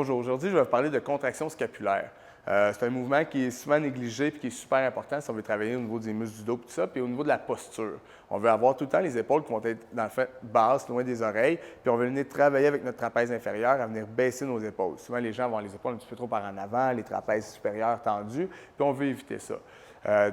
Bonjour, aujourd'hui je vais vous parler de contraction scapulaire. C'est un mouvement qui est souvent négligé et qui est super important si on veut travailler au niveau des muscles du dos et tout ça, puis au niveau de la posture. On veut avoir tout le temps les épaules qui vont être dans le fait basses, loin des oreilles, puis on veut venir travailler avec notre trapèze inférieur à venir baisser nos épaules. Souvent les gens vont avoir les épaules un petit peu trop par en avant, les trapèzes supérieurs tendus, puis on veut éviter ça.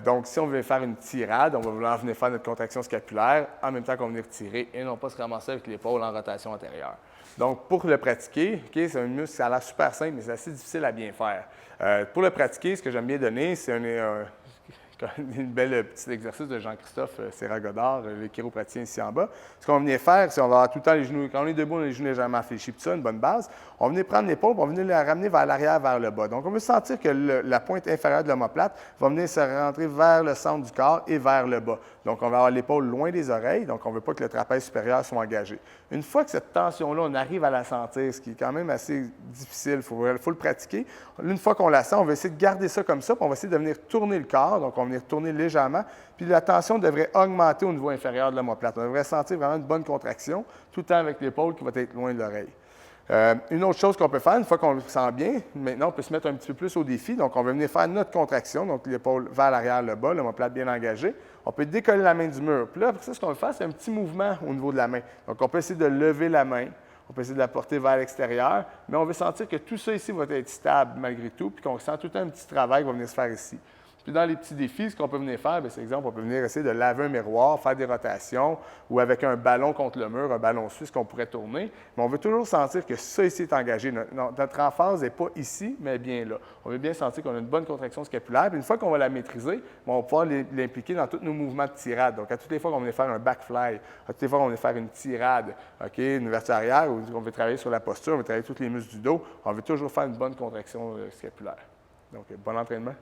Donc, si on veut faire une tirade, on va vouloir venir faire notre contraction scapulaire en même temps qu'on va venir tirer et non pas se ramasser avec l'épaule en rotation antérieure. Donc, pour le pratiquer, c'est un muscle, ça a l'air super simple, mais c'est assez difficile à bien faire. Pour le pratiquer, ce que j'aime bien donner, c'est une belle petit exercice de Jean-Christophe Serra-Godard, le chiropraticien ici en bas. Ce qu'on va venir faire, c'est qu'on va avoir tout le temps les genoux, quand on est debout, on a les genoux légèrement fléchis, puis ça, une bonne base. On va venir prendre l'épaule, on va venir la ramener vers l'arrière, vers le bas. Donc, on veut sentir que la pointe inférieure de l'omoplate va venir se rentrer vers le centre du corps et vers le bas. Donc, on va avoir l'épaule loin des oreilles, donc on ne veut pas que le trapèze supérieur soit engagé. Une fois que cette tension-là, on arrive à la sentir, ce qui est quand même assez difficile, il faut le pratiquer. Une fois qu'on la sent, on va essayer de garder ça comme ça, puis on va essayer de venir tourner le corps, donc on va venir tourner légèrement, puis la tension devrait augmenter au niveau inférieur de l'omoplate. On devrait sentir vraiment une bonne contraction, tout le temps avec l'épaule qui va être loin de l'oreille. Une autre chose qu'on peut faire, une fois qu'on le sent bien, maintenant on peut se mettre un petit peu plus au défi. Donc, on va venir faire notre contraction, donc l'épaule vers l'arrière, le bas, l'omoplate bien engagée. On peut décoller la main du mur. Puis là, après ça, ce qu'on va faire, c'est un petit mouvement au niveau de la main. Donc, on peut essayer de lever la main, on peut essayer de la porter vers l'extérieur, mais on veut sentir que tout ça ici va être stable malgré tout, puis qu'on sent tout un petit travail qui va venir se faire ici. Puis dans les petits défis, ce qu'on peut venir faire, c'est exemple, on peut venir essayer de laver un miroir, faire des rotations, ou avec un ballon contre le mur, un ballon suisse qu'on pourrait tourner. Mais on veut toujours sentir que ça ici est engagé. Notre emphase n'est pas ici, mais bien là. On veut bien sentir qu'on a une bonne contraction scapulaire. Puis une fois qu'on va la maîtriser, on va pouvoir l'impliquer dans tous nos mouvements de tirade. Donc, à toutes les fois qu'on va venir faire un backfly, à toutes les fois qu'on va venir faire une tirade, une ouverture arrière, ou qu'on veut travailler sur la posture, on veut travailler tous les muscles du dos, on veut toujours faire une bonne contraction scapulaire. Donc, bon entraînement.